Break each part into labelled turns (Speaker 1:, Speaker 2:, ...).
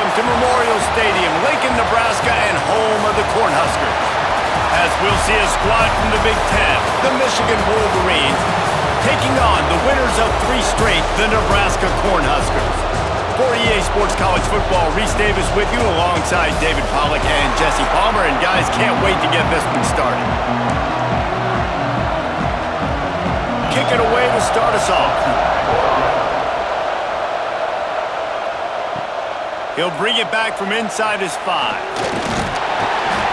Speaker 1: Welcome to Memorial Stadium, Lincoln, Nebraska, and home of the Cornhuskers. As we'll see a squad from the Big Ten, the Michigan Wolverines, taking on the winners of 3 straight, the Nebraska Cornhuskers. For EA Sports College Football, Reese Davis with you alongside David Pollack and Jesse Palmer. And guys, can't wait to get this one started. Kick it away to start us off. He'll bring it back from inside his 5.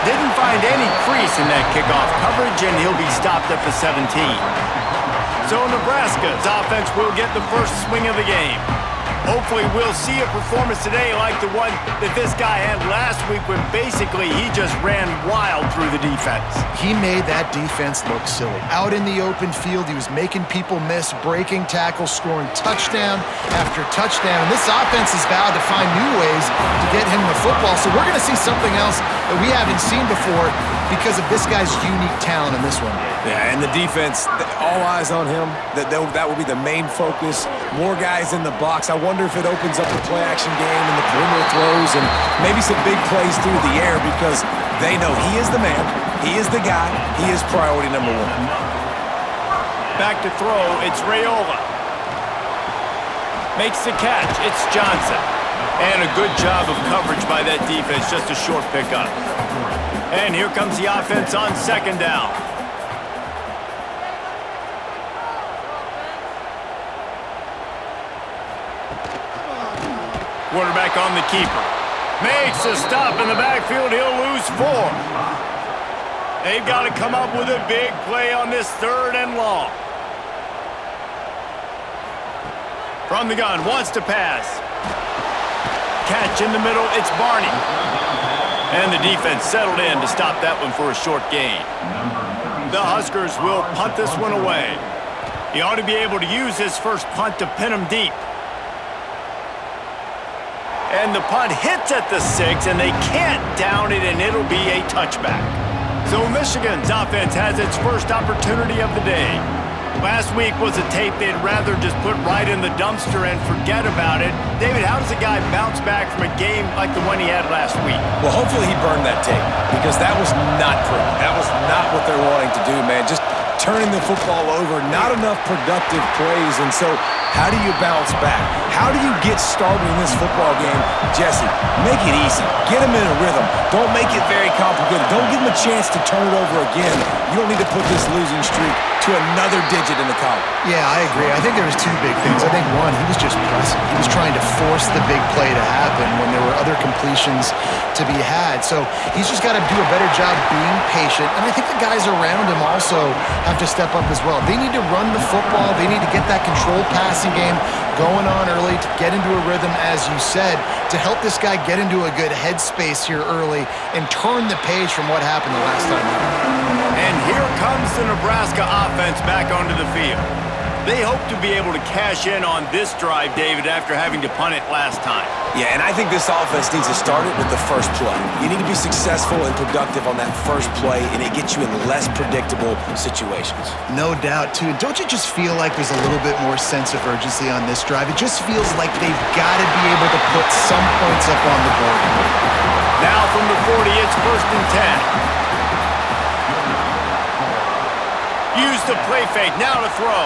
Speaker 1: Didn't find any crease in that kickoff coverage, and he'll be stopped at the 17. So Nebraska's offense will get the first swing of the game. Hopefully we'll see a performance today like the one that this guy had last week when basically he just ran wild through the defense.
Speaker 2: He made that defense look silly. Out in the open field, he was making people miss, breaking tackles, scoring touchdown after touchdown. And this offense has vowed to find new ways to get him the football. So we're going to see something else that we haven't seen before because of this guy's unique talent in this one.
Speaker 3: Yeah, and the defense, all eyes on him. That will be the main focus. More guys in the box. I wonder if it opens up the play-action game and the perimeter throws and maybe some big plays through the air because they know he is the man, he is the guy, he is priority number 1.
Speaker 1: Back to throw, it's Raiola. Makes the catch, it's Johnson. And a good job of coverage by that defense, just a short pickup. And here comes the offense on 2nd down. Quarterback on the keeper. Makes a stop in the backfield. He'll lose 4. They've got to come up with a big play on this 3rd and long. From the gun, wants to pass. Catch in the middle, it's Barney. And the defense settled in to stop that one for a short gain. The Huskers will punt this one away. He ought to be able to use his first punt to pin him deep. And the punt hits at the 6, and they can't down it, and it'll be a touchback. So Michigan's offense has its first opportunity of the day. Last week was a tape they'd rather just put right in the dumpster and forget about it. David, how does a guy bounce back from a game like the one he had last week?
Speaker 3: Well, hopefully he burned that tape because that was not pretty. That was not what they're wanting to do, man. Just turning the football over, not enough productive plays, and so how do you bounce back? How do you get started in this football game? Jesse, make it easy. Get him in a rhythm. Don't make it very complicated. Don't give him a chance to turn it over again. You don't need to put this losing streak to another digit in the column.
Speaker 2: Yeah, I agree. I think there was 2 big things. I think one, he was just pressing. He was trying to force the big play to happen when there were other completions to be had. So he's just got to do a better job being patient. And I think the guys around him also have to step up as well. They need to run the football. They need to get that controlled passing game going on early to get into a rhythm, as you said, to help this guy get into a good headspace here early and turn the page from what happened the last time out.
Speaker 1: And here comes the Nebraska offense back onto the field. They hope to be able to cash in on this drive, David, after having to punt it last time.
Speaker 3: Yeah, and I think this offense needs to start it with the first play. You need to be successful and productive on that first play, and it gets you in less predictable situations.
Speaker 2: No doubt, too. Don't you just feel like there's a little bit more sense of urgency on this drive? It just feels like they've got to be able to put some points up on the board.
Speaker 1: Now from the 40, it's 1st and 10. Use the play fake, now to throw.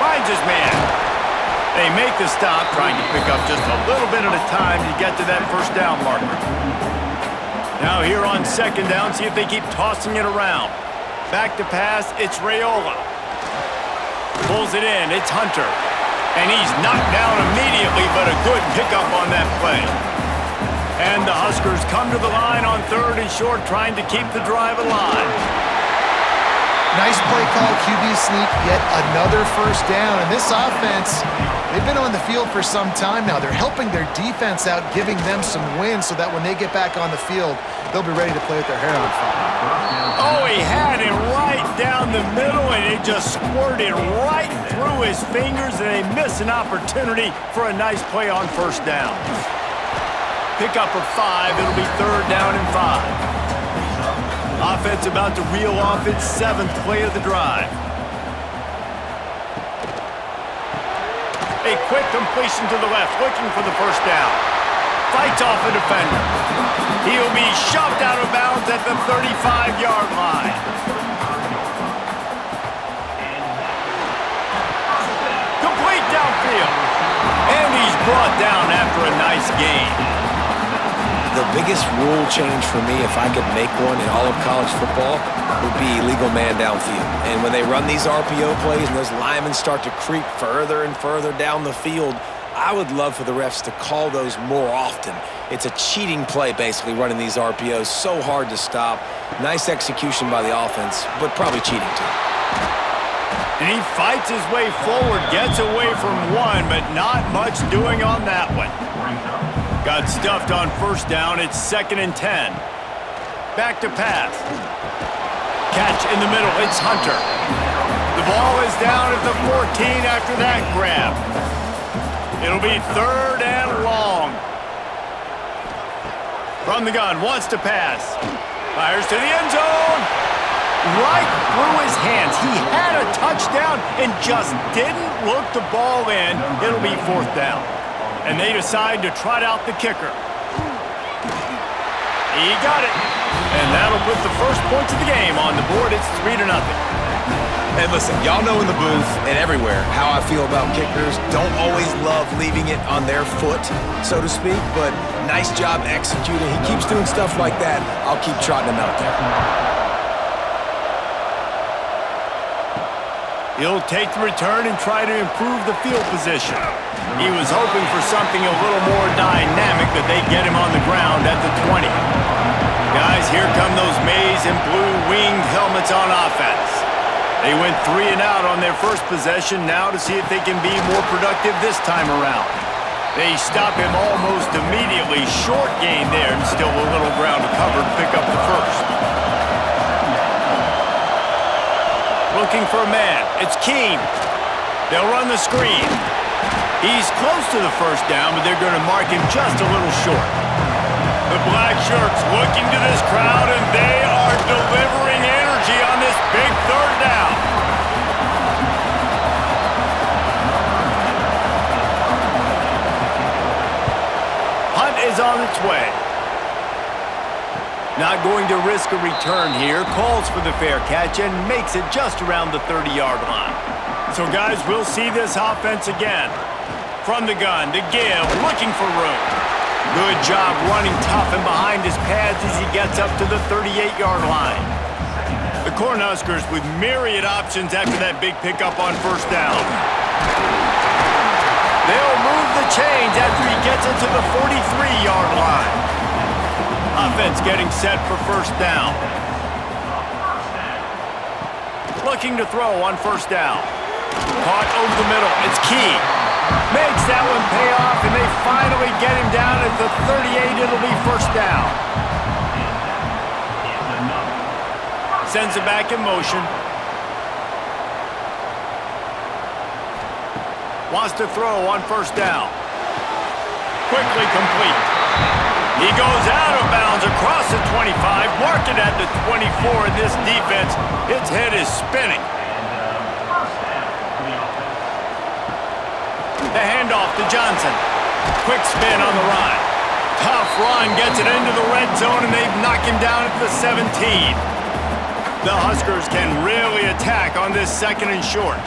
Speaker 1: Finds his man. They make the stop, trying to pick up just a little bit at a time to get to that 1st down marker. Now here on 2nd down, see if they keep tossing it around. Back to pass, it's Raiola. Pulls it in, it's Hunter. And he's knocked down immediately, but a good pickup on that play. And the Huskers come to the line on 3rd and short, trying to keep the drive alive.
Speaker 2: Nice play call, QB sneak, yet another 1st down. And this offense, they've been on the field for some time now. They're helping their defense out, giving them some wins so that when they get back on the field, they'll be ready to play with their hair on fire.
Speaker 1: Oh, he had it right down the middle, and it just squirted right through his fingers, and they miss an opportunity for a nice play on 1st down. Pickup of 5, it'll be 3rd down and 5. Offense about to reel off its 7th play of the drive. A quick completion to the left, looking for the 1st down. Fights fights off a defender. He'll be shoved out of bounds at the 35-yard line. Complete downfield. And he's brought down after a nice gain.
Speaker 3: The biggest rule change for me, if I could make one in all of college football, would be illegal man downfield. And when they run these RPO plays and those linemen start to creep further and further down the field, I would love for the refs to call those more often. It's a cheating play, basically, running these RPOs. So hard to stop. Nice execution by the offense, but probably cheating too.
Speaker 1: And he fights his way forward, gets away from one, but not much doing on that one. Got stuffed on first down. It's 2nd and 10. Back to pass. Catch in the middle. It's Hunter. The ball is down at the 14 after that grab. It'll be 3rd and long. From the gun, wants to pass. Fires to the end zone. Right through his hands. He had a touchdown and just didn't look the ball in. It'll be 4th down. And they decide to trot out the kicker. He got it. And that'll put the first points of the game on the board. It's 3-0.
Speaker 3: And listen, y'all know in the booth and everywhere how I feel about kickers. Don't always love leaving it on their foot, so to speak, but nice job executing. He keeps doing stuff like that. I'll keep trotting him out there.
Speaker 1: He'll take the return and try to improve the field position. He was hoping for something a little more dynamic, but they get him on the ground at the 20. Guys, here come those maize and blue winged helmets on offense. They went 3 and out on their first possession, now to see if they can be more productive this time around. They stop him almost immediately. Short gain there, and still a little ground to cover to pick up the first. Looking for a man. It's Keene. They'll run the screen. He's close to the first down, but they're going to mark him just a little short. The black shirts looking to this crowd, and they are delivering energy on this big 3rd down. Hunt is on its way. Not going to risk a return here. Calls for the fair catch and makes it just around the 30-yard line. So, guys, we'll see this offense again. From the gun, the give, looking for room. Good job running tough and behind his pads as he gets up to the 38-yard line. The Cornhuskers with myriad options after that big pickup on first down. They'll move the chains after he gets into the 43-yard line. Offense getting set for first down. Looking to throw on first down. Caught over the middle. It's Key. Makes that one pay off, and they finally get him down at the 38. It'll be first down. Sends it back in motion. Wants to throw on first down. Quickly complete. He goes out of bounds across the 25, marked it at the 24, and this defense, its head is spinning. The handoff to Johnson. Quick spin on the run. Tough run, gets it into the red zone, and they knock him down at the 17. The Huskers can really attack on this 2nd and short.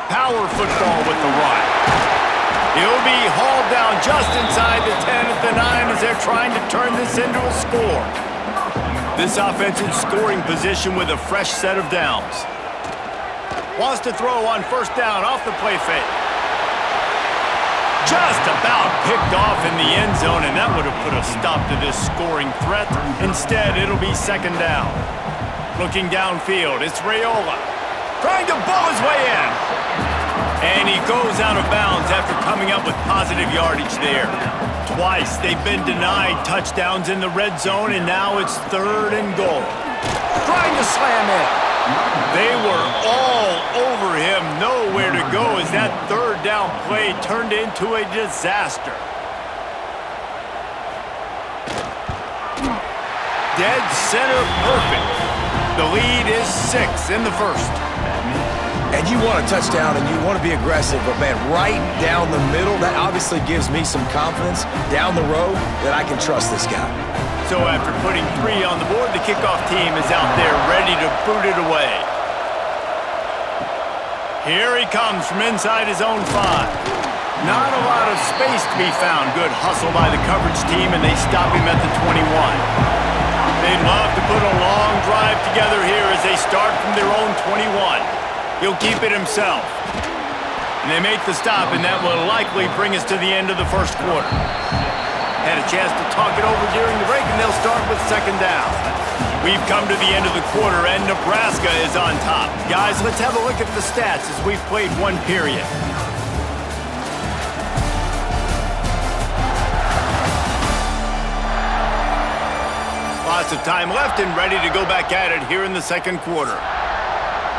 Speaker 1: Power football with the run. He'll be hauled down just inside the 10 at the 9 as they're trying to turn this into a score. This offense in scoring position with a fresh set of downs. Wants to throw on first down off the play fake. Just about picked off in the end zone, and that would have put a stop to this scoring threat. Instead, it'll be 2nd down. Looking downfield, it's Raiola. Trying to bowl his way in. And he goes out of bounds after coming up with positive yardage there. Twice they've been denied touchdowns in the red zone, and now it's 3rd and goal. Trying to slam in. They were all over him, nowhere to go as that 3rd down play turned into a disaster. Dead center perfect. The lead is 6 in the first.
Speaker 3: and you want a touchdown and you want to be aggressive, but man, right down the middle, that obviously gives me some confidence down the road that I can trust this guy.
Speaker 1: So after putting 3 on the board, the kickoff team is out there ready to boot it away. Here he comes from inside his own 5. Not a lot of space to be found. Good hustle by the coverage team, and they stop him at the 21. They'd love to put a long drive together here as they start from their own 21. He'll keep it himself. And they make the stop, and that will likely bring us to the end of the first quarter. Had a chance to talk it over during the break, and they'll start with second down. We've come to the end of the quarter, and Nebraska is on top. Guys, let's have a look at the stats as we've played 1 period. Lots of time left and ready to go back at it here in the second quarter.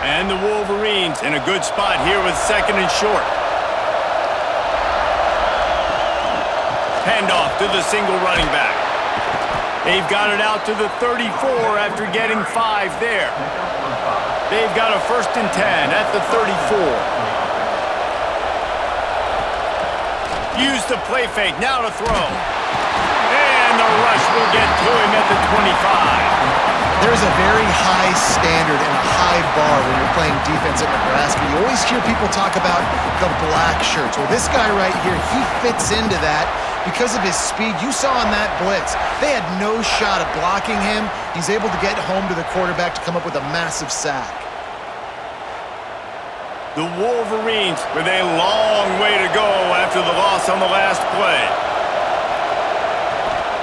Speaker 1: And the Wolverines in a good spot here with second and short. Handoff to the single running back. They've got it out to the 34 after getting 5 there. They've got a 1st and 10 at the 34. Use the play fake, now to throw. And the rush will get to him at the 25.
Speaker 2: There's a very high standard and a high bar when you're playing defense at Nebraska. You always hear people talk about the black shirts. Well, this guy right here, he fits into that because of his speed. You saw on that blitz, they had no shot of blocking him. He's able to get home to the quarterback to come up with a massive sack.
Speaker 1: The Wolverines with a long way to go after the loss on the last play.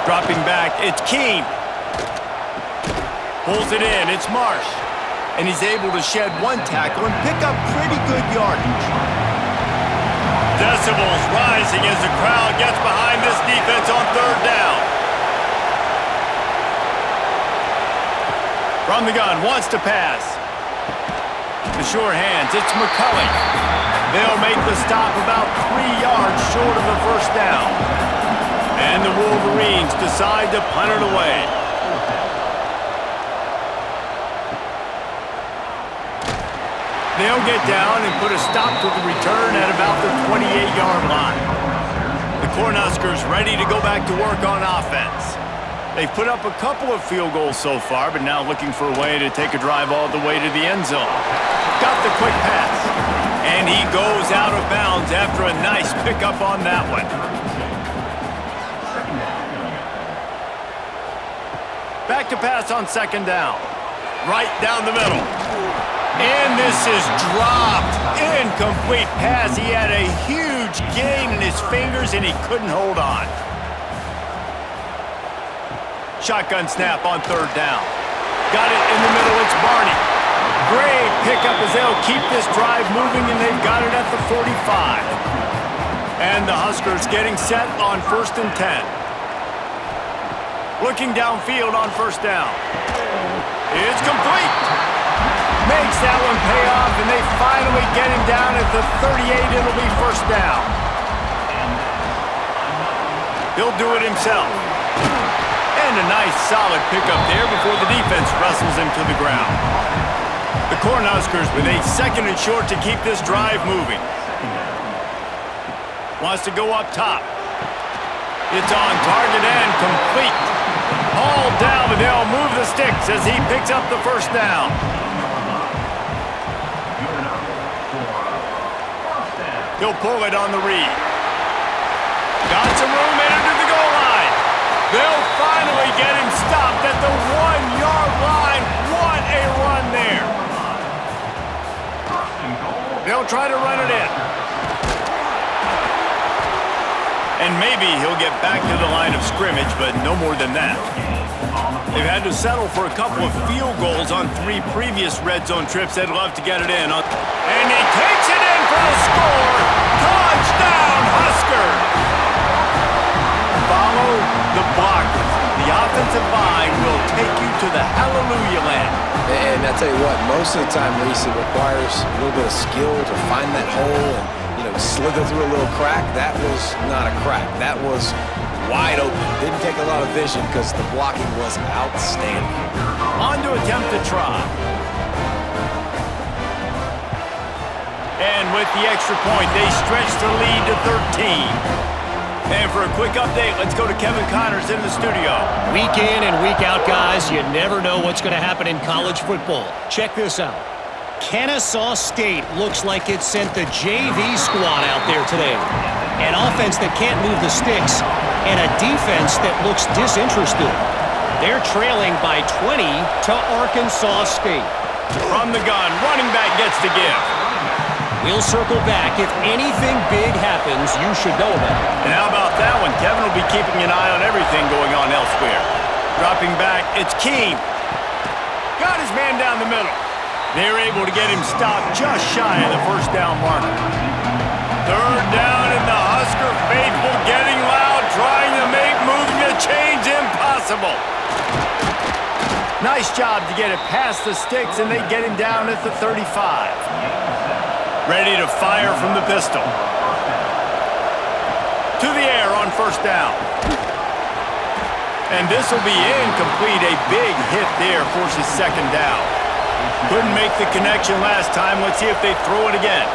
Speaker 1: Dropping back, it's Keene. Pulls it in, it's Marsh. And he's able to shed 1 tackle and pick up pretty good yardage. Decibels rising as the crowd gets behind this defense on third down. From the gun, wants to pass. The sure hands, it's McCulley. They'll make the stop about 3 yards short of the first down. And the Wolverines decide to punt it away. They'll get down and put a stop to the return at about the 28-yard line. The Cornhuskers ready to go back to work on offense. They've put up a couple of field goals so far, but now looking for a way to take a drive all the way to the end zone. Got the quick pass. And he goes out of bounds after a nice pickup on that one. Back to pass on second down. Right down the middle. And this is dropped. Incomplete pass. He had a huge gain in his fingers, and he couldn't hold on. Shotgun snap on third down. Got it in the middle. It's Barney. Great pickup as they'll keep this drive moving, and they've got it at the 45. And the Huskers getting set on 1st and 10. Looking downfield on first down. It's complete. Makes that one pay off, and they finally get him down at the 38. It'll be first down. He'll do it himself. And a nice solid pickup there before the defense wrestles him to the ground. The Cornhuskers with a 2nd and short to keep this drive moving. Wants to go up top. It's on target and complete. All down, but they'll move the sticks as he picks up the first down. He'll pull it on the read. Got some room into the goal line. They'll finally get him stopped at the 1-yard line. What a run there. They'll try to run it in. And maybe he'll get back to the line of scrimmage, but no more than that. They've had to settle for a couple of field goals on 3 previous red zone trips. They'd love to get it in. And he takes it in for the score. Touchdown, Huskers! Follow the blockers. The offensive line will take you to the hallelujah land.
Speaker 3: And I tell you what, most of the time, Reese, it requires a little bit of skill to find that hole and, slither through a little crack. That was not a crack. That was wide open. Didn't take a lot of vision because the blocking was outstanding.
Speaker 1: On to attempt to try. And with the extra point, they stretch the lead to 13. And for a quick update, let's go to Kevin Connors in the studio.
Speaker 4: Week in and week out, guys, you never know what's going to happen in college football. Check this out. Kennesaw State looks like it sent the JV squad out there today. An offense that can't move the sticks and a defense that looks disinterested. They're trailing by 20 to Arkansas State.
Speaker 1: From the gun, running back gets the give.
Speaker 4: We'll circle back. If anything big happens, you should know about it.
Speaker 1: And how about that one? Kevin will be keeping an eye on everything going on elsewhere. Dropping back, it's Keene. Got his man down the middle. They're able to get him stopped just shy of the first down marker. Third down, and the Husker faithful getting loud, trying to make moving the chains impossible. Nice job to get it past the sticks, and they get him down at the 35. Ready to fire from the pistol. To the air on first down. And this will be incomplete. A big hit there forces second down. Couldn't make the connection last time. Let's see if they throw it again.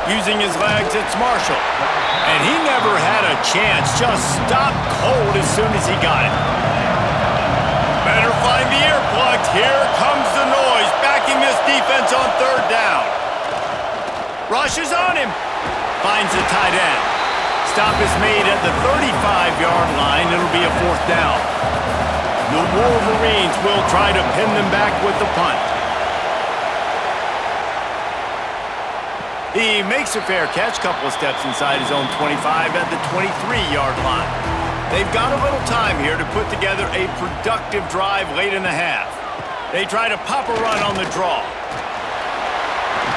Speaker 1: Using his legs, it's Marshall. And he never had a chance. Just stopped cold as soon as he got it. Better find the earplugs. Here comes the noise. Backing this defense on third down. Rushes on him. Finds the tight end. Stop is made at the 35-yard line. It'll be a fourth down. The Wolverines will try to pin them back with the punt. He makes a fair catch, couple of steps inside his own 25 at the 23-yard line. They've got a little time here to put together a productive drive late in the half. They try to pop a run on the draw.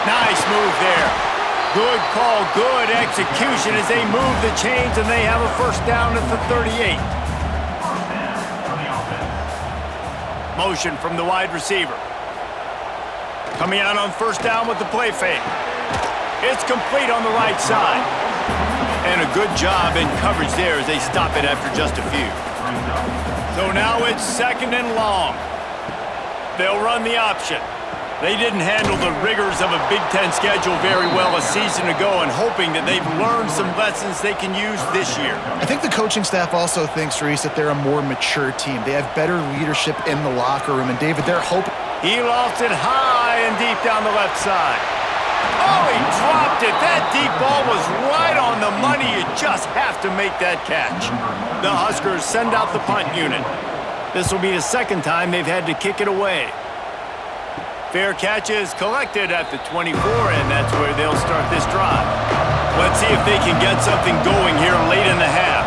Speaker 1: Nice move there. Good call, good execution as they move the chains, and they have a first down at the 38. Motion from the wide receiver. Coming out on first down with the play fake. It's complete on the right side. And a good job in coverage there as they stop it after just a few. So now it's second and long. They'll run the option. They didn't handle the rigors of a Big Ten schedule very well a season ago, and hoping that they've learned some lessons they can use this year.
Speaker 2: I think the coaching staff also thinks, Reese, that they're a more mature team. They have better leadership in the locker room. And, David, they're hoping.
Speaker 1: He lofts it high and deep down the left side. Oh, he dropped it. That deep ball was right on the money. You just have to make that catch. The Huskers send out the punt unit. This will be the second time they've had to kick it away. Fair catch is collected at the 24, and that's where they'll start this drive. Let's see if they can get something going here late in the half.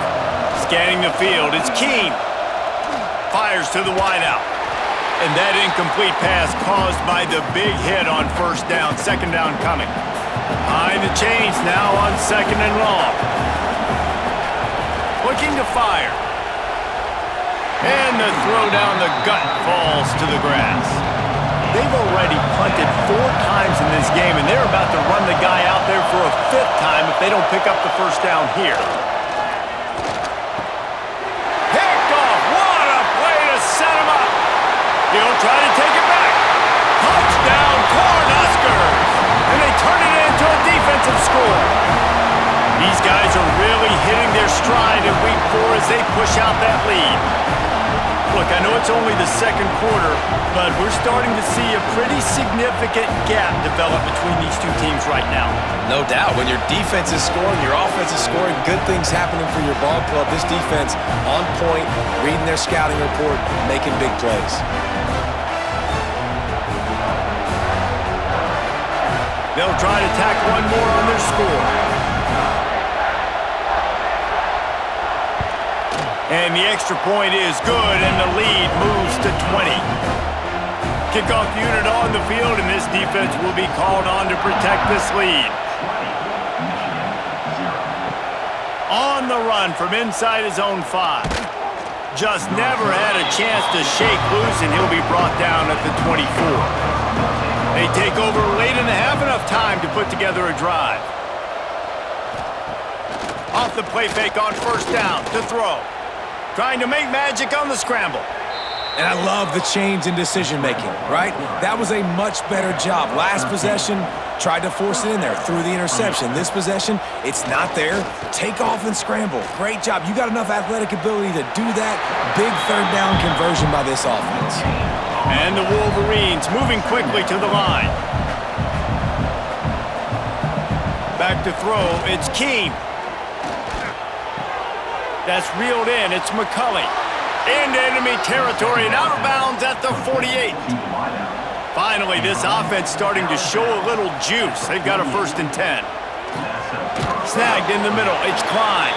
Speaker 1: Scanning the field, it's Keene. Fires to the wideout. And that incomplete pass caused by the big hit on first down. Second down coming. Behind the chains now on second and long. Looking to fire. And the throw down the gut falls to the grass. They've already punted 4 times in this game, and they're about to run the guy out there for a 5th time if they don't pick up the first down here. Picked off. What a play to set him up. He'll try to take it back. Touchdown, Cornhuskers. And they turn it into a defensive score. These guys are really hitting their stride in week 4 as they push out that lead. Look, I know it's only the second quarter, but we're starting to see a pretty significant gap develop between these two teams right now.
Speaker 3: No doubt. When your defense is scoring, your offense is scoring, good things happening for your ball club. This defense on point, reading their scouting report, making big plays.
Speaker 1: They'll try to tack one more on their score. And the extra point is good, and the lead moves to 20. Kickoff unit on the field, and this defense will be called on to protect this lead. On the run from inside his own 5. Just never had a chance to shake loose, and he'll be brought down at the 24. They take over late in the half, enough time to put together a drive. Off the play fake on first down to throw. Trying to make magic on the scramble.
Speaker 3: And I love the change in decision-making, right? That was a much better job. Last possession, tried to force it in there, threw the interception. This possession, it's not there. Take off and scramble. Great job. You got enough athletic ability to do that. Big third down conversion by this offense.
Speaker 1: And the Wolverines moving quickly to the line. Back to throw, it's Keene. That's reeled in, it's McCulley. Into enemy territory and out of bounds at the 48. Finally, this offense starting to show a little juice. They've got a 1st and 10. Snagged in the middle, it's Klein.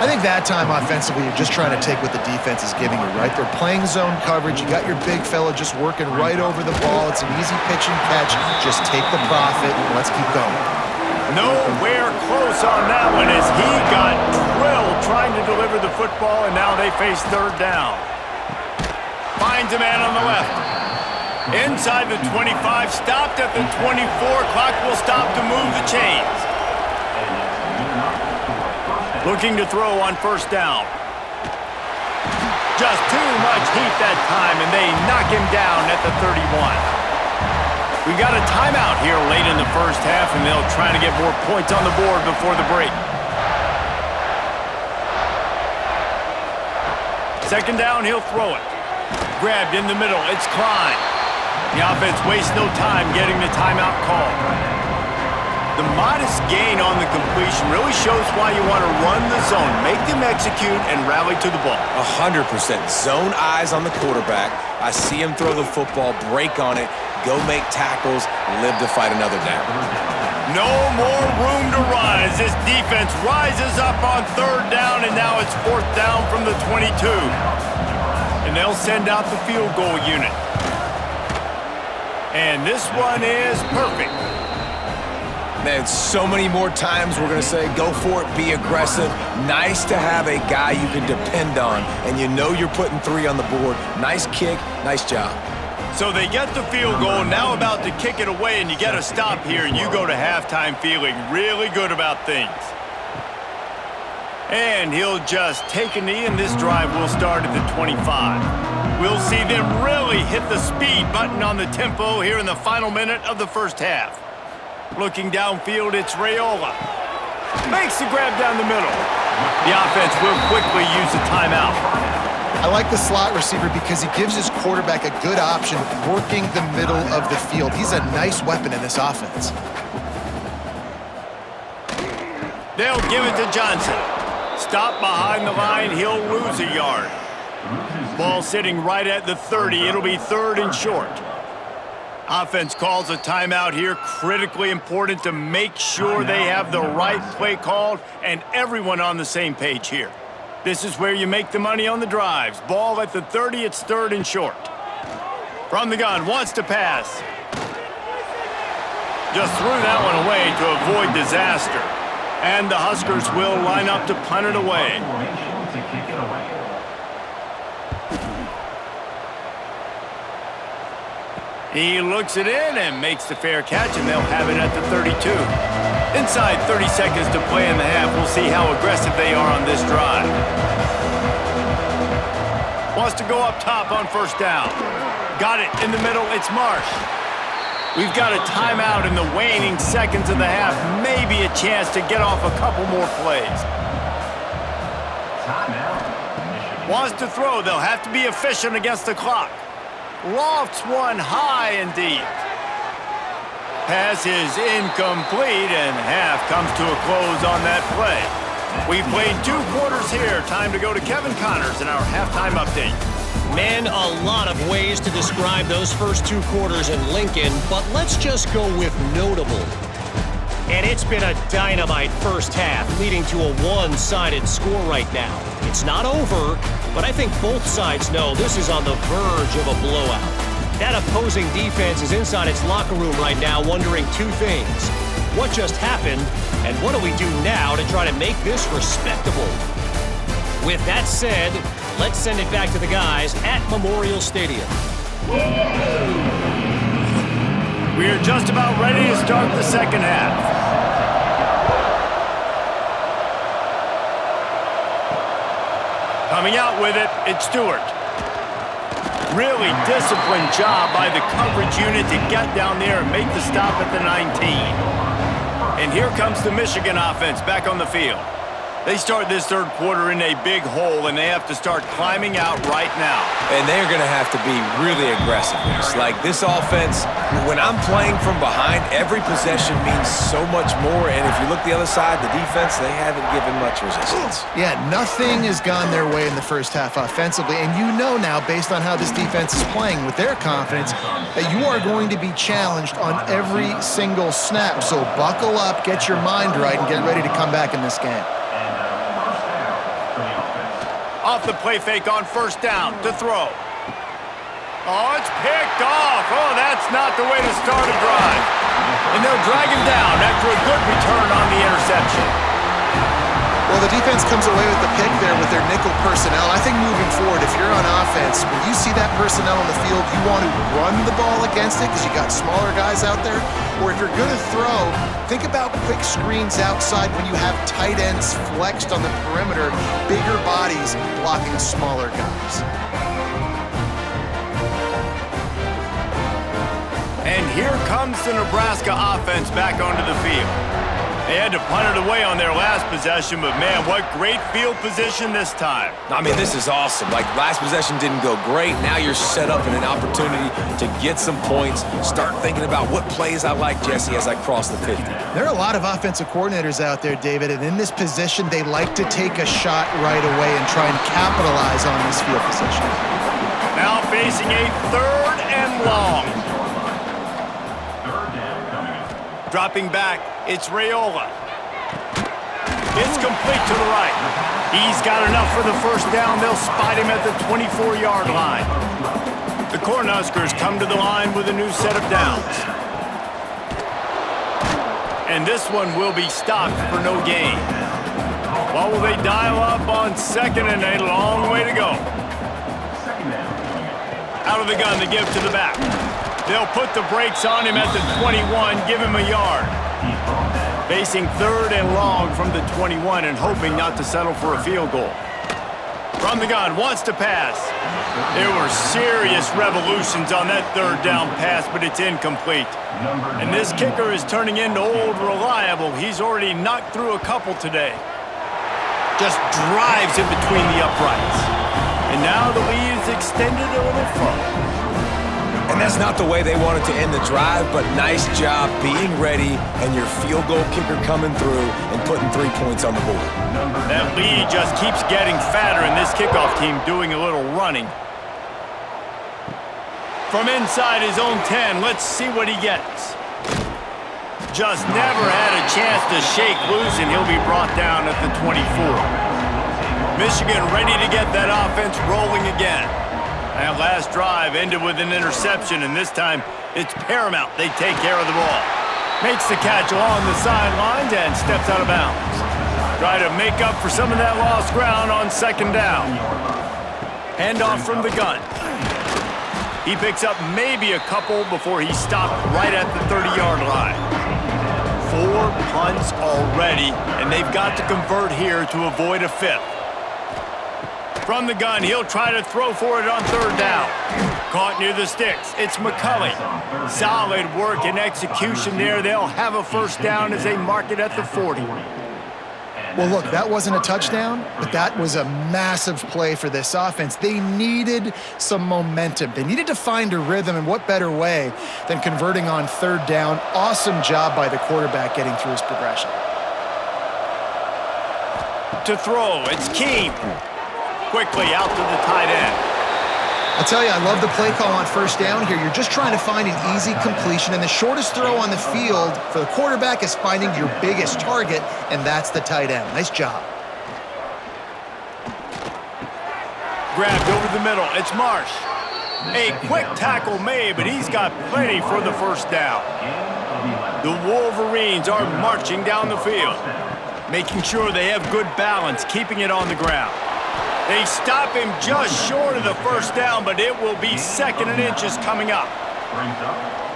Speaker 2: I think that time offensively, you're just trying to take what the defense is giving you, right? They're playing zone coverage. You got your big fella just working right over the ball. It's an easy pitch and catch. Just take the profit and let's keep going.
Speaker 1: Nowhere close on that one as he got drilled trying to deliver the football, and now they face 3rd down. Finds a man on the left. Inside the 25, stopped at the 24. Clock will stop to move the chains. Looking to throw on 1st down. Just too much heat that time, and they knock him down at the 31. We got a timeout here late in the 1st half, and they'll try to get more points on the board before the break. 2nd down, he'll throw it. Grabbed in the middle, it's Klein. The offense wastes no time getting the timeout call. The modest gain on the completion really shows why you want to run the zone, make them execute, and rally to the ball.
Speaker 3: 100%. Zone eyes on the quarterback. I see him throw the football, break on it, go make tackles, live to fight another down.
Speaker 1: No more room to run as this defense rises up on 3rd down, and now it's 4th down from the 22. And they'll send out the field goal unit. And this one is perfect.
Speaker 3: Man, so many more times we're going to say, go for it, be aggressive. Nice to have a guy you can depend on, and you know you're putting 3 on the board. Nice kick, nice job.
Speaker 1: So they get the field goal, now about to kick it away, and you get a stop here, and you go to halftime feeling really good about things. And he'll just take a knee, and this drive will start at the 25. We'll see them really hit the speed button on the tempo here in the final minute of the 1st half. Looking downfield, it's Raiola. Makes the grab down the middle. The offense will quickly use the timeout.
Speaker 2: I like the slot receiver because he gives his quarterback a good option working the middle of the field. He's a nice weapon in this offense.
Speaker 1: They'll give it to Johnson. Stop behind the line, he'll lose a yard. Ball sitting right at the 30. It'll be 3rd and short. Offense calls a timeout here. Critically important to make sure they have the right play called and everyone on the same page here. This is where you make the money on the drives. Ball at the 30, it's 3rd and short. From the gun, wants to pass. Just threw that one away to avoid disaster. And the Huskers will line up to punt it away. He looks it in and makes the fair catch, and they'll have it at the 32. Inside 30 seconds to play in the half. We'll see how aggressive they are on this drive. Wants to go up top on 1st down. Got it in the middle. It's Marsh. We've got a timeout in the waning seconds of the half. Maybe a chance to get off a couple more plays. Wants to throw. They'll have to be efficient against the clock. Lofts one high and deep. Pass is incomplete, and half comes to a close on that play. We've played 2 quarters here. Time to go to Kevin Connors in our halftime update.
Speaker 4: Man, a lot of ways to describe those first 2 quarters in Lincoln, but let's just go with notable. And it's been a dynamite first half, leading to a one-sided score right now. It's not over, but I think both sides know this is on the verge of a blowout. That opposing defense is inside its locker room right now wondering 2 things. What just happened, and what do we do now to try to make this respectable? With that said, let's send it back to the guys at Memorial Stadium.
Speaker 1: We are just about ready to start the second half. Coming out with it, it's Stewart. Really disciplined job by the coverage unit to get down there and make the stop at the 19. And here comes the Michigan offense back on the field. They start this third quarter in a big hole, and they have to start climbing out right now.
Speaker 3: And they're going to have to be really aggressive. It's like this offense, when I'm playing from behind, every possession means so much more. And if you look the other side, the defense, they haven't given much resistance.
Speaker 2: Yeah, nothing has gone their way in the first half offensively. And you know now, based on how this defense is playing with their confidence, that you are going to be challenged on every single snap. So buckle up, get your mind right, and get ready to come back in this game.
Speaker 1: Off the play fake on first down to throw. Oh, it's picked off. Oh, that's not the way to start a drive. And they'll drag him down after a good return on the interception.
Speaker 2: Well, the defense comes away with the pick there with their nickel personnel. I think moving forward, if you're on offense, when you see that personnel on the field, you want to run the ball against it because you got smaller guys out there. Or if you're going to throw, think about quick screens outside when you have tight ends flexed on the perimeter, bigger bodies blocking smaller guys.
Speaker 1: And here comes the Nebraska offense back onto the field. They had to punt it away on their last possession, but man, what great field position this time.
Speaker 3: I mean, this is awesome. Like, last possession didn't go great. Now you're set up in an opportunity to get some points. Start thinking about what plays I like, Jesse, as I cross the 50.
Speaker 2: There are a lot of offensive coordinators out there, David, and in this position, they like to take a shot right away and try and capitalize on this field position.
Speaker 1: Now facing a third and long. Dropping back, it's Raiola. It's complete to the right. He's got enough for the first down. They'll spot him at the 24-yard line. The Cornhuskers come to the line with a new set of downs. And this one will be stopped for no gain. What will they dial up on second and a long way to go? Out of the gun, the give to the back. They'll put the brakes on him at the 21, give him a yard. Facing third and long from the 21 and hoping not to settle for a field goal. From the gun, wants to pass. There were serious revolutions on that third down pass, but it's incomplete. And this kicker is turning into old reliable. He's already knocked through a couple today. Just drives in between the uprights. And now the lead is extended a little further.
Speaker 3: And that's not the way they wanted to end the drive, but nice job being ready and your field goal kicker coming through and putting 3 points on the board.
Speaker 1: That lead just keeps getting fatter, and this kickoff team doing a little running. From inside his own 10, let's see what he gets. Just never had a chance to shake loose, and he'll be brought down at the 24. Michigan ready to get that offense rolling again. That last drive ended with an interception, and this time it's paramount they take care of the ball. Makes the catch along the sidelines and steps out of bounds. Try to make up for some of that lost ground on second down. Handoff from the gun. He picks up maybe a couple before he stopped right at the 30-yard line. 4 punts already, and they've got to convert here to avoid a fifth. From the gun, he'll try to throw for it on third down. Caught near the sticks. It's McCulley. Solid work and execution there. They'll have a first down as they mark it at the 40.
Speaker 2: Well, look, that wasn't a touchdown, but that was a massive play for this offense. They needed some momentum. They needed to find a rhythm, and what better way than converting on third down. Awesome job by the quarterback getting through his progression.
Speaker 1: To throw, it's Keem. Quickly out to the tight end.
Speaker 2: I'll tell you, I love the play call on first down here. You're just trying to find an easy completion, and the shortest throw on the field for the quarterback is finding your biggest target, and that's the tight end. Nice job.
Speaker 1: Grabbed over the middle. It's Marsh. A quick tackle made, but he's got plenty for the first down. The Wolverines are marching down the field, making sure they have good balance, keeping it on the ground. They stop him just short of the first down, but it will be second and inches coming up.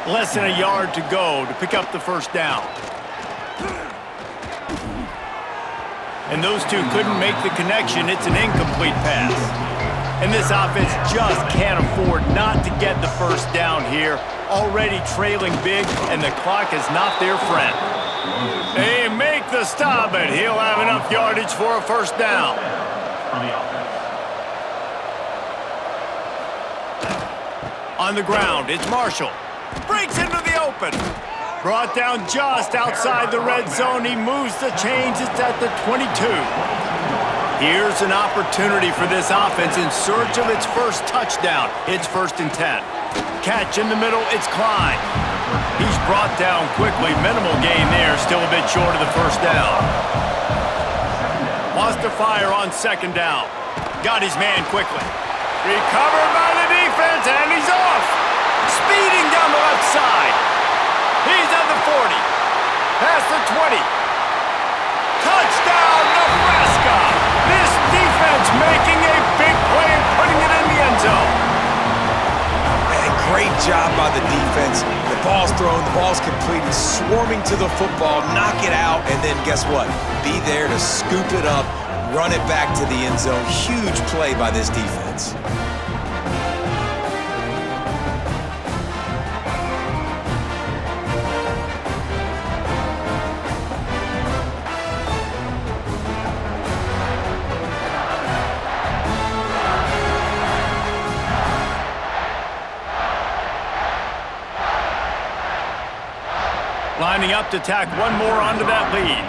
Speaker 1: Less than a yard to go to pick up the first down. And those two couldn't make the connection. It's an incomplete pass. And this offense just can't afford not to get the first down here. Already trailing big, and the clock is not their friend. They make the stop, but he'll have enough yardage for a first down. On the ground, it's Marshall. Breaks into the open. Brought down just outside the red zone. He moves the chains. It's at the 22. Here's an opportunity for this offense in search of its first touchdown. It's 1st and 10. Catch in the middle, it's Klein. He's brought down quickly. Minimal gain there, still a bit short of the first down. Wants to fire on 2nd down. Got his man quickly. Recovered by the defense, and he's off. Speeding down the left side. He's at the 40. Past the 20. Touchdown, Nebraska! This defense making a big play and putting it in the end zone.
Speaker 3: Great job by the defense. The ball's thrown, the ball's completed, swarming to the football, knock it out, and then guess what? Be there to scoop it up, run it back to the end zone. Huge play by this defense.
Speaker 1: Lining up to tack one more onto that lead.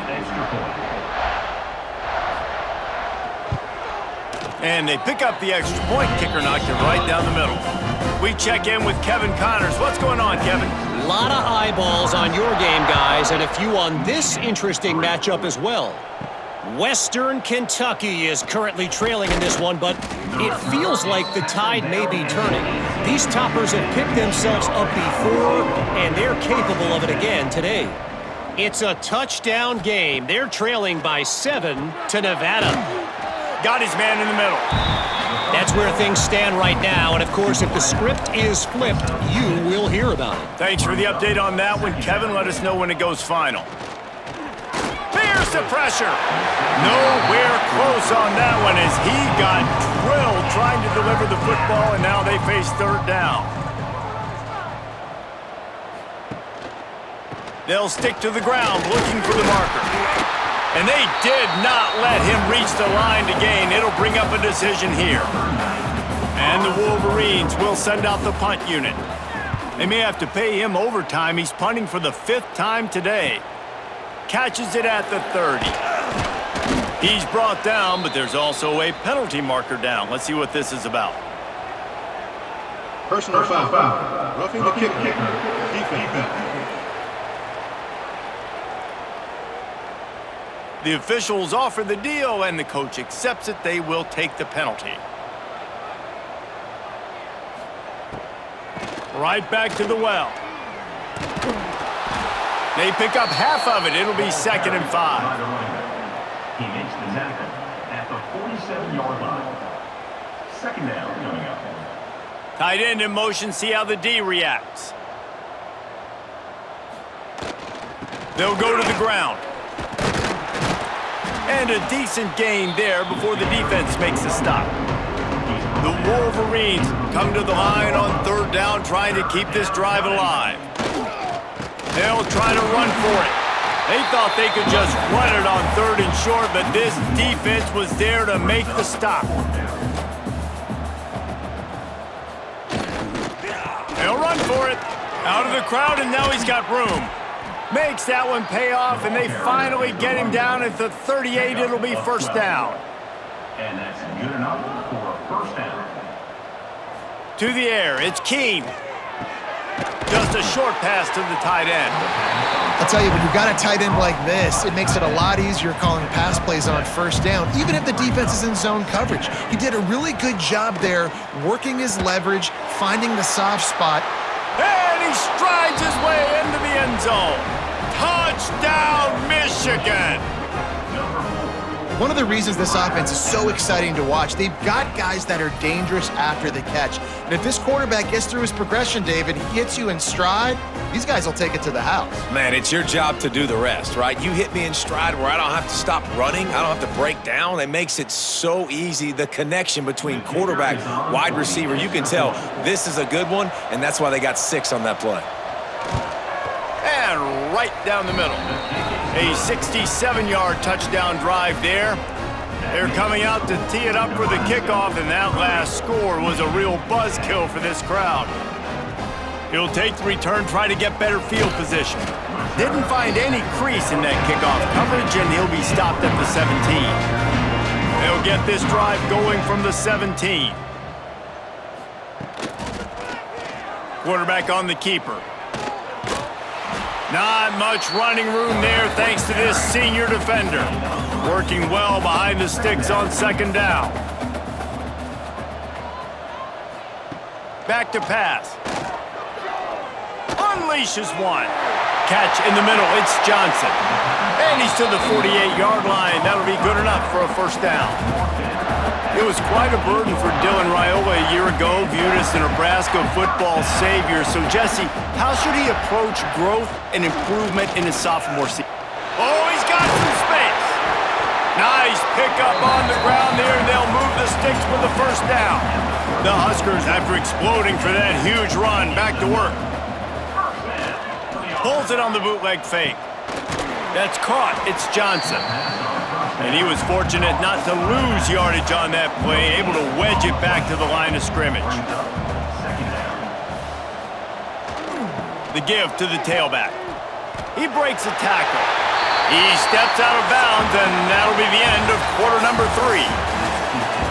Speaker 1: And they pick up the extra point. Kicker knocked it right down the middle. We check in with Kevin Connors. What's going on, Kevin?
Speaker 4: A lot of eyeballs on your game, guys, and a few on this interesting matchup as well. Western Kentucky is currently trailing in this one, but it feels like the tide may be turning. These toppers have picked themselves up before, and they're capable of it again today. It's a touchdown game. They're trailing by 7 to Nevada.
Speaker 1: Got his man in the middle.
Speaker 4: That's where things stand right now, and of course, if the script is flipped, you will hear about it.
Speaker 1: Thanks for the update on that one, Kevin. Let us know when it goes final. Here's the pressure. Nowhere close on that one as he got drilled trying to deliver the football, and now they face 3rd down. They'll stick to the ground looking for the marker. And they did not let him reach the line to gain. It'll bring up a decision here. And the Wolverines will send out the punt unit. They may have to pay him overtime. He's punting for the 5th time today. Catches it at the 30. He's brought down, but there's also a penalty marker down. Let's see what this is about.
Speaker 5: Personal foul. Roughing the kicker. Defense.
Speaker 1: The officials offer the deal, and the coach accepts it. They will take the penalty. Right back to the well. They pick up half of it. It'll be 2nd and 5.
Speaker 6: He makes the tackle at the 47-yard line. 2nd down coming up.
Speaker 1: Tight end in motion. See how the D reacts. They'll go to the ground. And a decent gain there before the defense makes the stop. The Wolverines come to the line on 3rd down, trying to keep this drive alive. They'll try to run for it. They thought they could just run it on 3rd and short, but this defense was there to make the stop. They'll run for it. Out of the crowd, and now he's got room. Makes that one pay off, and they finally get him down at the 38. It'll be 1st down.
Speaker 6: And that's good enough for a 1st down.
Speaker 1: To the air, it's Keene. Just a short pass to the tight end.
Speaker 2: I'll tell you, when you've got a tight end like this, it makes it a lot easier calling pass plays on 1st down, even if the defense is in zone coverage. He did a really good job there, working his leverage, finding the soft spot.
Speaker 1: And he strides his way into the end zone. Touchdown, Michigan!
Speaker 2: one of the reasons this offense is so exciting to watch, they've got guys that are dangerous after the catch. And if this quarterback gets through his progression, David, he hits you in stride, these guys will take it to the house.
Speaker 3: Man, it's your job to do the rest, right? You hit me in stride where I don't have to stop running. I don't have to break down. It makes it so easy. The connection between quarterback, wide receiver, you can tell this is a good one, and that's why they got 6 on that play.
Speaker 1: And right down the middle. A 67-yard touchdown drive there. They're coming out to tee it up for the kickoff, and that last score was a real buzzkill for this crowd. He'll take the return, try to get better field position. Didn't find any crease in that kickoff coverage, and he'll be stopped at the 17. They'll get this drive going from the 17. Quarterback on the keeper. Not much running room there thanks to this senior defender. Working well behind the sticks on second down. Back to pass. Unleashes one. Catch in the middle. It's Johnson. And he's to the 48-yard line. That'll be good enough for a first down. It was quite a burden for Dylan Raiola a year ago, viewed as the Nebraska football savior. So, Jesse, how should he approach growth and improvement in his sophomore season? Oh, he's got some space. Nice pickup on the ground there, and they'll move the sticks for the first down. The Huskers, after exploding for that huge run, back to work. Pulls it on the bootleg fake. That's caught. It's Johnson. And he was fortunate not to lose yardage on that play, able to wedge it back to the line of scrimmage. The give to the tailback. He breaks a tackle. He steps out of bounds, and that'll be the end of quarter number 3.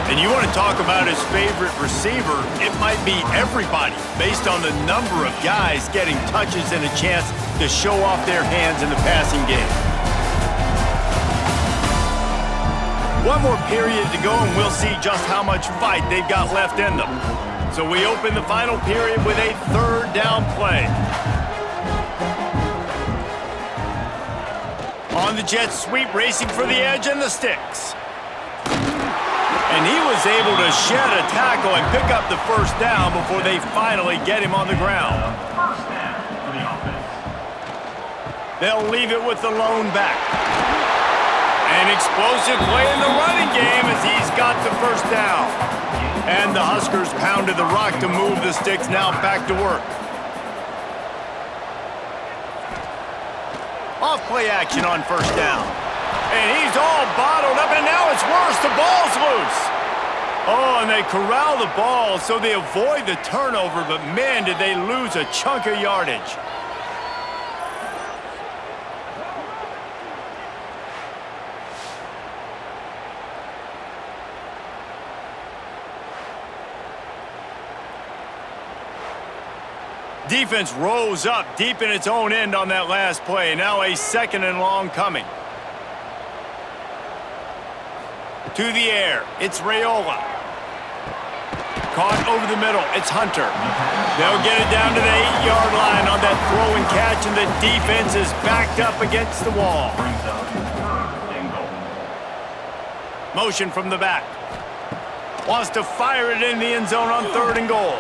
Speaker 1: And you want to talk about his favorite receiver, it might be everybody, based on the number of guys getting touches and a chance to show off their hands in the passing game. One more period to go, and we'll see just how much fight they've got left in them. So we open the final period with a third down play. On the jet sweep, racing for the edge and the sticks. And he was able to shed a tackle and pick up the first down before they finally get him on the ground. They'll leave it with the lone back. An explosive play in the running game as he's got the first down. And the Huskers pounded the rock to move the sticks, now back to work. Off play action on first down. And he's all bottled up, and now it's worse. The ball's loose. Oh, and they corral the ball so they avoid the turnover, but man, did they lose a chunk of yardage. Defense rose up deep in its own end on that last play. Now a second and long coming. To the air, it's Raiola. Caught over the middle, it's Hunter. They'll get it down to the 8-yard line on that throw and catch, and the defense is backed up against the wall. Motion from the back. Wants to fire it in the end zone on 3rd and goal.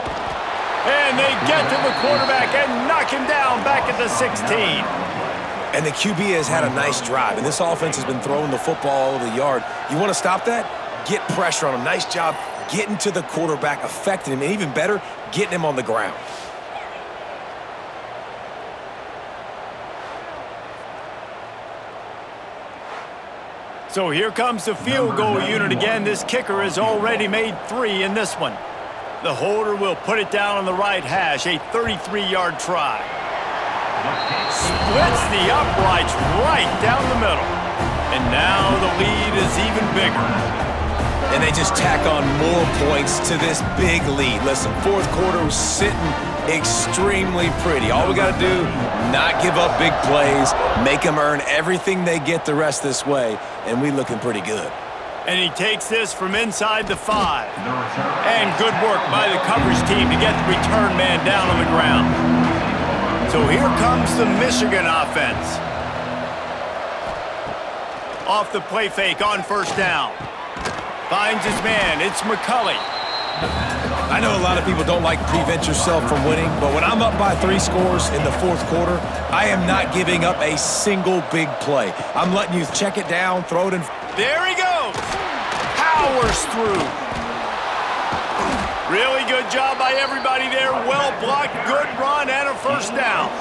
Speaker 1: And they get to the quarterback and knock him down back at the 16.
Speaker 3: And the QB has had a nice drive, and this offense has been throwing the football all over the yard. You want to stop that? Get pressure on him. Nice job getting to the quarterback, affecting him, and even better, getting him on the ground.
Speaker 1: So here comes the field goal unit again. This kicker has already made 3 in this one. The holder will put it down on the right hash, a 33-yard try. Splits the uprights right down the middle. And now the lead is even bigger.
Speaker 3: And they just tack on more points to this big lead. Listen, 4th quarter was sitting extremely pretty. All we got to do, not give up big plays, make them earn everything they get the rest this way, and we looking pretty good.
Speaker 1: And he takes this from inside the 5. And good work by the coverage team to get the return man down on the ground. So here comes the Michigan offense. Off the play fake on first down. Finds his man. It's McCulley.
Speaker 3: I know a lot of people don't like prevent yourself from winning, but when I'm up by 3 scores in the fourth quarter, I am not giving up a single big play. I'm letting you check it down, throw it in.
Speaker 1: There he goes. Powers through. Really good job by everybody there. Well blocked, good run, and a first down.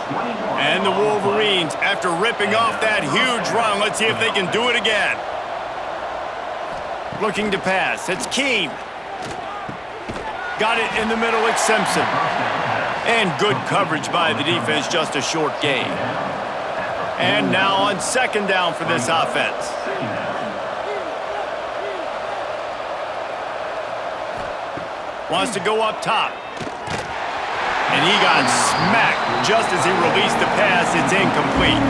Speaker 1: And the Wolverines, after ripping off that huge run, let's see if they can do it again. Looking to pass. It's Keene. Got it in the middle. It's Simpson. And good coverage by the defense, just a short gain. And now on second down for this offense. Wants to go up top. And he got smacked just as he released the pass. It's incomplete.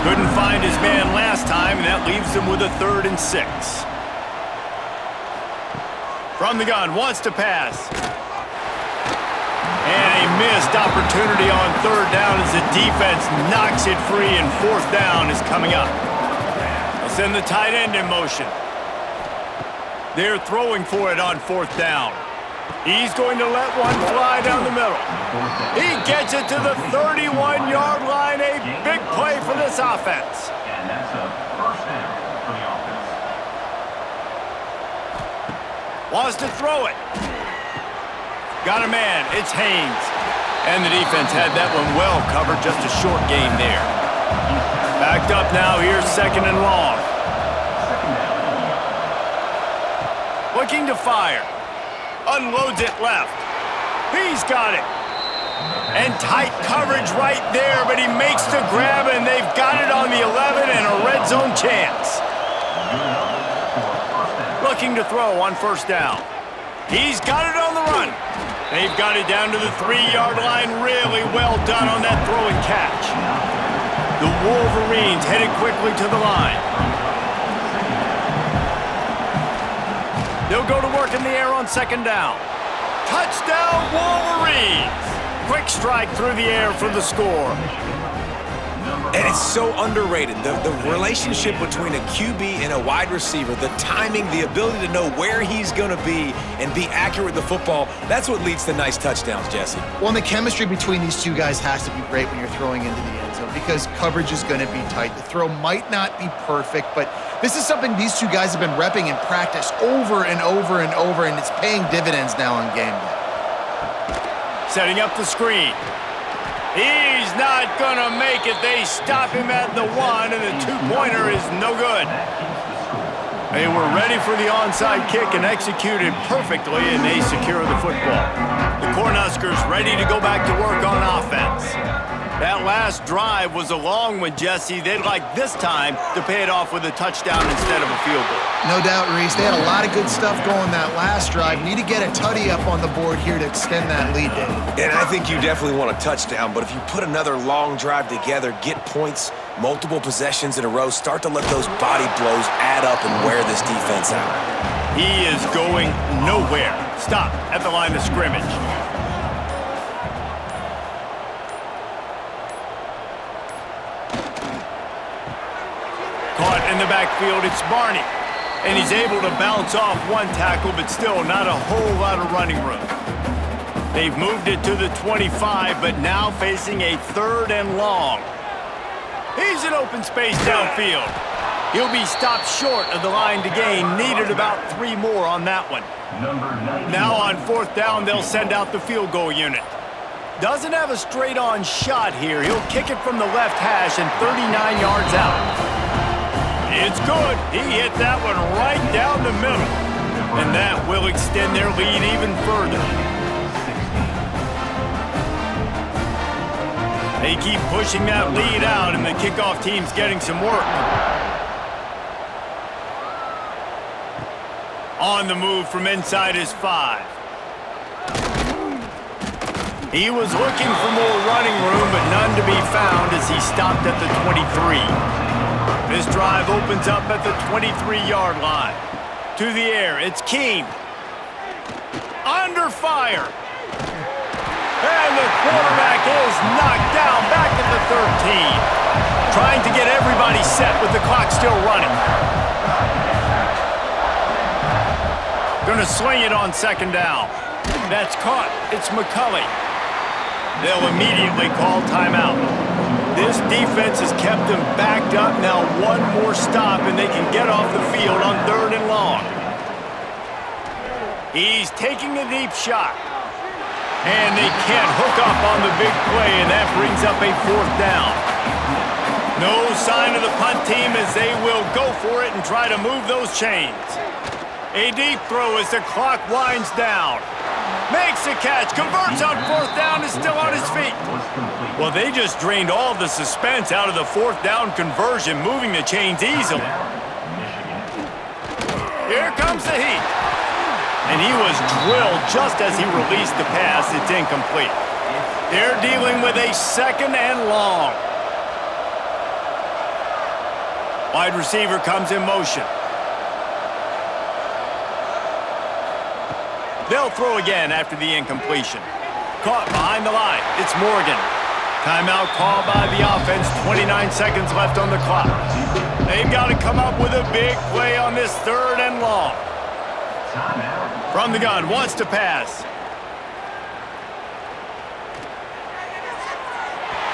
Speaker 1: Couldn't find his man last time, and that leaves him with a 3rd and 6. From the gun, wants to pass. And a missed opportunity on 3rd down as the defense knocks it free, and 4th down is coming up. They'll send the tight end in motion. They're throwing for it on 4th down. He's going to let one fly down the middle. He gets it to the 31-yard line. A big play for this offense.
Speaker 6: And that's a first down for the offense.
Speaker 1: Wants to throw it. Got a man. It's Haynes. And the defense had that one well covered. Just a short gain there. Backed up now. Here's 2nd and long. Looking to fire. Unloads it left. He's got it. And tight coverage right there, but he makes the grab, and they've got it on the 11 and a red zone chance. Looking to throw on first down. He's got it on the run. They've got it down to the 3-yard line. Really well done on that throw and catch. The Wolverines headed quickly to the line. They'll go to work in the air on second down. Touchdown, Wolverines! Quick strike through the air for the score.
Speaker 3: And it's so underrated. The relationship between a QB and a wide receiver, the timing, the ability to know where he's going to be and be accurate with the football, that's what leads to nice touchdowns, Jesse.
Speaker 2: Well, and the chemistry between these two guys has to be great when you're throwing into the end zone because coverage is going to be tight. The throw might not be perfect, but this is something these two guys have been repping in practice over and over and over, and it's paying dividends now on game day.
Speaker 1: Setting up the screen. He's not going to make it. They stop him at the 1, and the 2-pointer is no good. They were ready for the onside kick and executed perfectly, and they secure the football. The Cornhuskers ready to go back to work on offense. That last drive was a long one, Jesse. They'd like this time to pay it off with a touchdown instead of a field goal.
Speaker 2: No doubt, Reese. They had a lot of good stuff going that last drive. Need to get a tutty up on the board here to extend that lead, David.
Speaker 3: And I think you definitely want a touchdown, but if you put another long drive together, get points, multiple possessions in a row, start to let those body blows add up and wear this defense out.
Speaker 1: He is going nowhere. Stop at the line of scrimmage. Caught in the backfield, it's Barney. And he's able to bounce off one tackle, but still not a whole lot of running room. They've moved it to the 25, but now facing a 3rd and long. He's in open space downfield. He'll be stopped short of the line to gain. Needed about 3 more on that one. Now on 4th down, they'll send out the field goal unit. Doesn't have a straight-on shot here. He'll kick it from the left hash and 39 yards out. It's good. He hit that one right down the middle. And that will extend their lead even further. They keep pushing that lead out, and the kickoff team's getting some work. On the move from inside his 5. He was looking for more running room, but none to be found as he stopped at the 23. This drive opens up at the 23-yard line. To the air, it's Keene. Under fire. And the quarterback is knocked down back at the 13. Trying to get everybody set with the clock still running. going to sling it on second down. That's caught. It's McCulley. They'll immediately call timeout. This defense has kept them backed up. Now one more stop, and they can get off the field on 3rd and long. He's taking a deep shot. And they can't hook up on the big play, and that brings up a 4th down. No sign of the punt team as they will go for it and try to move those chains. A deep throw as the clock winds down. Makes a catch, converts on 4th down, is still on his feet. Well, they just drained all the suspense out of the 4th down conversion, moving the chains easily. Here comes the heat. And he was drilled just as he released the pass. It's incomplete. They're dealing with a 2nd and long. Wide receiver comes in motion. They'll throw again after the incompletion. Caught behind the line. It's Morgan. Timeout called by the offense. 29 seconds left on the clock. They've got to come up with a big play on this 3rd and long. From the gun, wants to pass.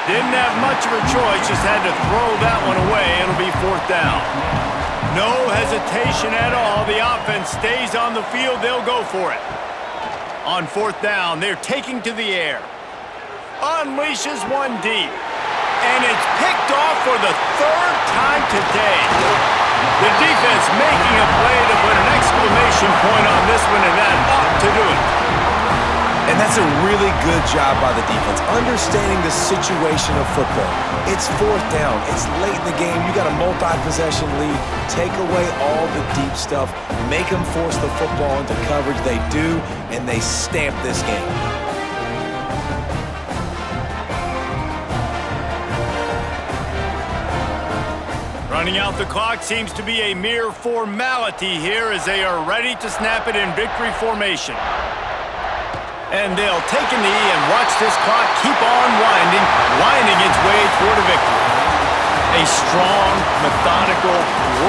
Speaker 1: Didn't have much of a choice, just had to throw that one away. It'll be 4th down. No hesitation at all. The offense stays on the field. They'll go for it. On 4th down, they're taking to the air. Unleashes one deep. And it's picked off for the 3rd time today. The defense making a play to put an exclamation point on this one, and that ought to do it.
Speaker 3: And that's a really good job by the defense, understanding the situation of football. It's 4th down. It's late in the game. You got a multi-possession lead. Take away all the deep stuff. Make them force the football into coverage. They do, and they stamp this game.
Speaker 1: Running out the clock seems to be a mere formality here as they are ready to snap it in victory formation. And they'll take a knee and watch this clock keep on winding its way toward a victory. A strong, methodical,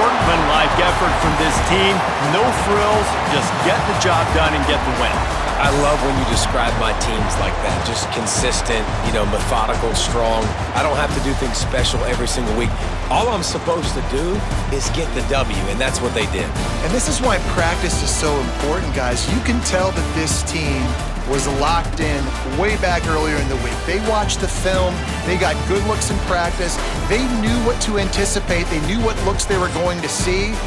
Speaker 1: workmanlike effort from this team. No frills, just get the job done and get the win.
Speaker 3: I love when you describe my teams like that. Just consistent, methodical, strong. I don't have to do things special every single week. All I'm supposed to do is get the W, and that's what they did.
Speaker 2: And this is why practice is so important, guys. You can tell that this team was locked in way back earlier in the week. They watched the film. They got good looks in practice. They knew what to anticipate. They knew what looks they were going to see.